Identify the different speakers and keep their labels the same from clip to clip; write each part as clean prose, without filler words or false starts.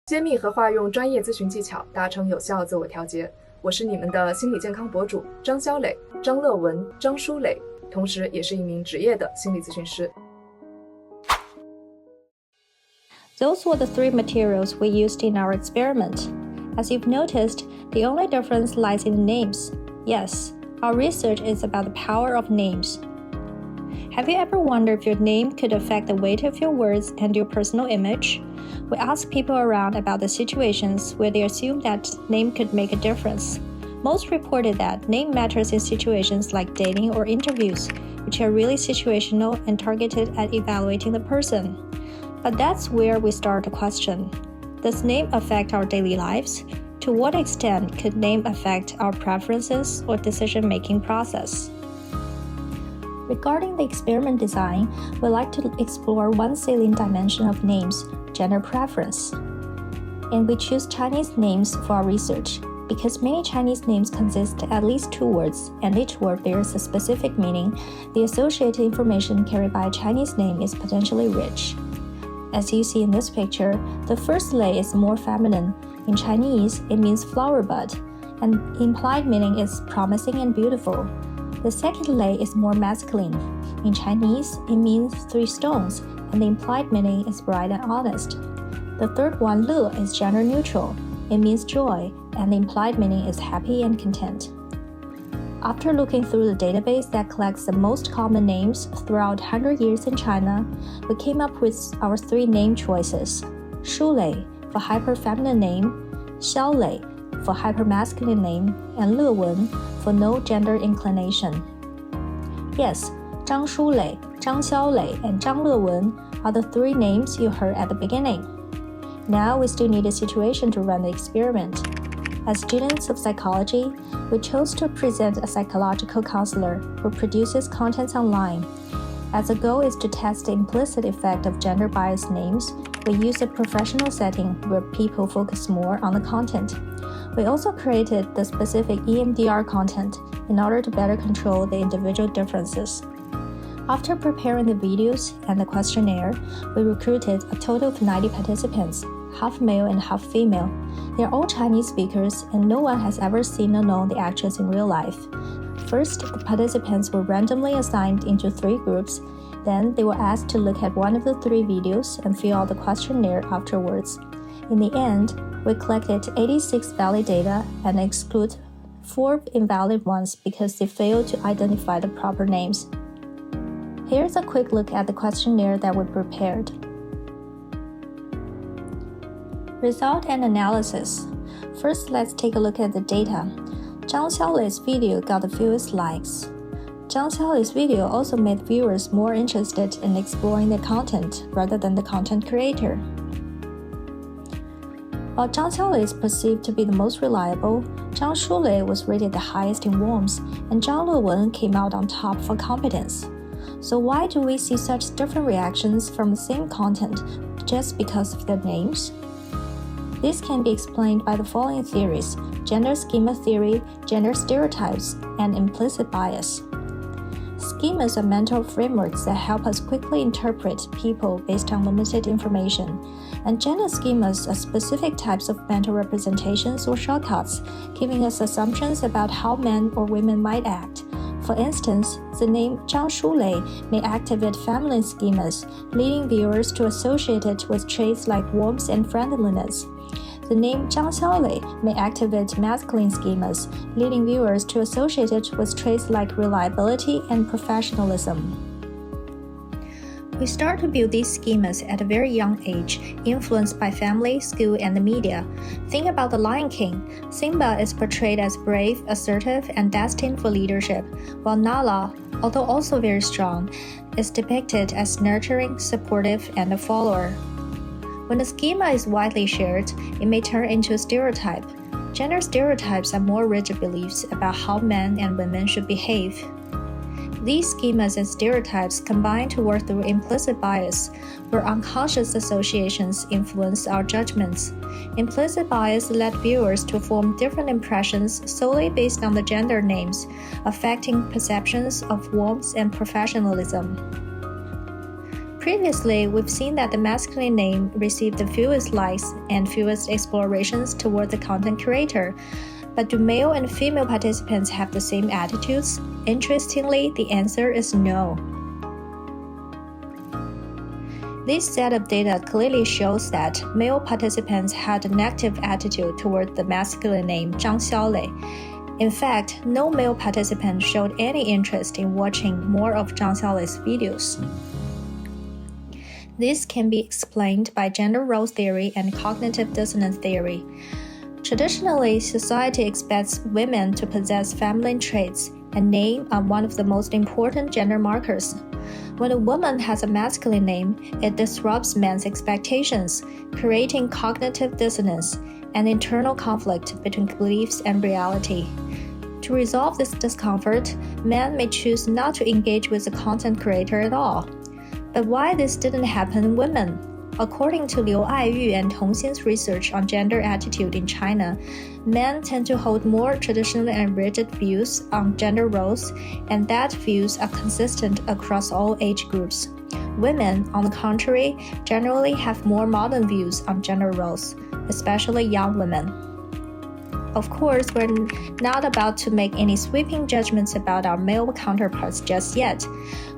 Speaker 1: 揭秘和化用专业咨询技巧，达成有效自我调节。我是你们的心理健康博主张肖磊、张乐文、张舒磊，同时也是一名职业的心理咨询师。
Speaker 2: Those were the three materials we used in our experiment. As you've noticed, the only difference lies in the names. Yes, our research is about the power of names. Have you ever wondered if your name could affect the weight of your words and your personal image? We asked people around about the situations where they assumed that name could make a difference. Most reported that name matters in situations like dating or interviews, which are really situational and targeted at evaluating the person. But that's where we start to question. Does name affect our daily lives? To what extent could name affect our preferences or decision-making process? Regarding the experiment design, we like to explore one salient dimension of names, gender preference. And we choose Chinese names for our research because many Chinese names consist of at least two words, and each word bears a specific meaning. The associated information carried by a Chinese name is potentially rich. As you see in this picture, the first lei is more feminine. In Chinese, it means flower bud, and implied meaning is promising and beautiful. The second lei is more masculine. In Chinese, it means 3 stones, and the implied meaning is bright and honest. The third one, le, is gender neutral. It means joy, and the implied meaning is happy and content. After looking through the database that collects the most common names throughout 100 years in China, we came up with our 3 name choices: Shu Lei for hyper-feminine name, Xiao Lei for hyper-masculine name, and Le Wen for no gender inclination. Yes, Zhang Shulei, Zhang Xiaolei, and Zhang Lewen are the 3 names you heard at the beginning. Now we still need a situation to run the experiment. As students of psychology, we chose to present a psychological counselor who produces contents online. As the goal is to test the implicit effect of gender-biased names, we use a professional setting where people focus more on the content. We also created the specific EMDR content in order to better control the individual differences. After preparing the videos and the questionnaire, we recruited a total of 90 participants, half male and half female. They're all Chinese speakers, and no one has ever seen or known the actress in real life. First, the participants were randomly assigned into 3 groups. Then, they were asked to look at one of the 3 videos and fill out the questionnaire afterwards. In the end, we collected 86 valid data and exclude 4 invalid ones because they failed to identify the proper names. Here's a quick look at the questionnaire that we prepared. Result and analysis. First, let's take a look at the data. Zhang Xiaolei's video got the fewest likes. Zhang Xiaolei's video also made viewers more interested in exploring the content rather than the content creator. While Zhang Xiaolei is perceived to be the most reliable, Zhang Shulei was rated the highest in warmth, and Zhang Lewen came out on top for competence. So why do we see such different reactions from the same content just because of their names? This can be explained by the following theories: gender schema theory, gender stereotypes, and implicit bias. Schemas are mental frameworks that help us quickly interpret people based on limited information, and gender schemas are specific types of mental representations or shortcuts, giving us assumptions about how men or women might act. For instance, the name Zhang Shulei may activate feminine schemas, leading viewers to associate it with traits like warmth and friendliness. The name Zhang Xiaolei may activate masculine schemas, leading viewers to associate it with traits like reliability and professionalism. We start to build these schemas at a very young age, influenced by family, school, and the media. Think about The Lion King. Simba is portrayed as brave, assertive, and destined for leadership, while Nala, although also very strong, is depicted as nurturing, supportive, and a follower. When the schema is widely shared, it may turn into a stereotype. Gender stereotypes are more rigid beliefs about how men and women should behave. These schemas and stereotypes combine to work through implicit bias, where unconscious associations influence our judgments. Implicit bias led viewers to form different impressions solely based on the gender names, affecting perceptions of warmth and professionalism. Previously, we've seen that the masculine name received the fewest likes and fewest explorations toward the content creator. But do male and female participants have the same attitudes? Interestingly, the answer is no. This set of data clearly shows that male participants had a negative attitude toward the masculine name Zhang Xiaolei. In fact, no male participant showed any interest in watching more of Zhang Xiaolei's videos. This can be explained by gender role theory and cognitive dissonance theory. Traditionally, society expects women to possess feminine traits, and names are one of the most important gender markers. When a woman has a masculine name, it disrupts men's expectations, creating cognitive dissonance and internal conflict between beliefs and reality. To resolve this discomfort, men may choose not to engage with the content creator at all. But why this didn't happen in women? According to Liu Aiyu and Tong Xin's research on gender attitude in China, men tend to hold more traditional and rigid views on gender roles, and that views are consistent across all age groups. Women, on the contrary, generally have more modern views on gender roles, especially young women. Of course, we're not about to make any sweeping judgments about our male counterparts just yet.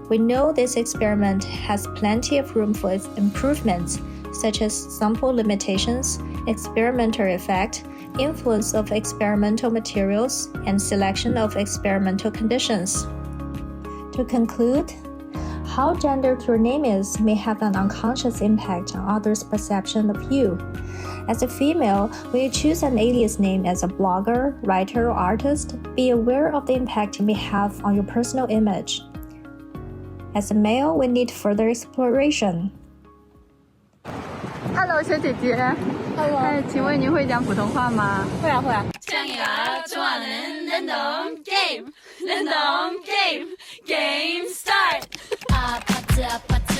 Speaker 2: We know this experiment has plenty of room for its improvements, such as sample limitations, experimental effect, influence of experimental materials, and selection of experimental conditions. To conclude, how gendered your name is may have an unconscious impact on others' perception of you. As a female, when you choose an alias name as a blogger, writer, or artist, be aware of the impact it may have on your personal image. As a male, we need further exploration.
Speaker 3: Hello， 小姐姐。
Speaker 4: Hello。
Speaker 3: 请问您会讲普通话吗？
Speaker 4: 会啊会啊。
Speaker 5: 中华人懂 game start。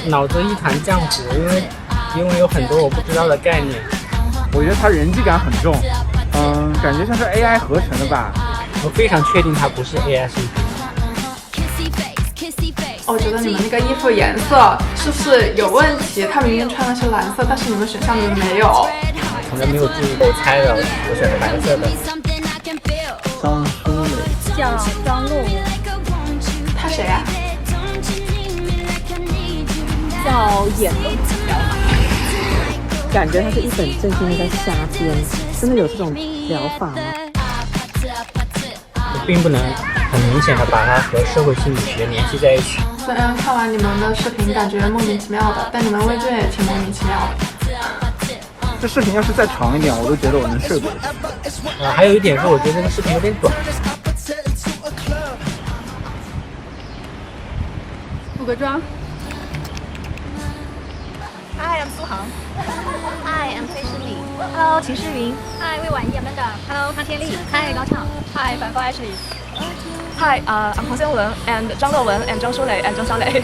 Speaker 6: 脑子一团浆糊，因为有很多我不知道的概念。
Speaker 7: 我觉得它人机感很重，感觉像是 AI 合成的吧。
Speaker 6: 我非常确定它不是 AI 生成。
Speaker 8: 我觉得你们那个衣服颜色是不是有问题？他明明穿的是蓝色，但是你们选项里面没有。
Speaker 6: 可能没有注意，我猜的，我选的白色的。
Speaker 7: 张书磊
Speaker 4: 叫张洛文，
Speaker 8: 他谁呀？
Speaker 4: 叫眼的疗法，
Speaker 9: 感觉他是一本正经的在瞎编，真的有这种疗法吗？
Speaker 6: 我并不能很明显的把它和社会心理学联系在一起。
Speaker 8: 虽然看完你们的视频感觉莫名其妙的，但你们问卷也挺莫名其妙的。
Speaker 7: 这视频要是再长一点，我都觉得我能受得了。
Speaker 6: 还有一点是，我觉得这个视频有点短。
Speaker 3: 补个妆。
Speaker 4: Hi, I'm 苏杭。
Speaker 10: Hi, I'm 崔诗礼。
Speaker 4: Hello, 秦诗云。
Speaker 10: Hi, 魏婉仪 Amanda。Hello,
Speaker 4: 潘天丽。
Speaker 10: Hi, 高畅。
Speaker 4: Hi, 反方 Ashley。Hi,
Speaker 1: I'm 黄仙文 and 张乐文 and 张舒磊 and 张小磊。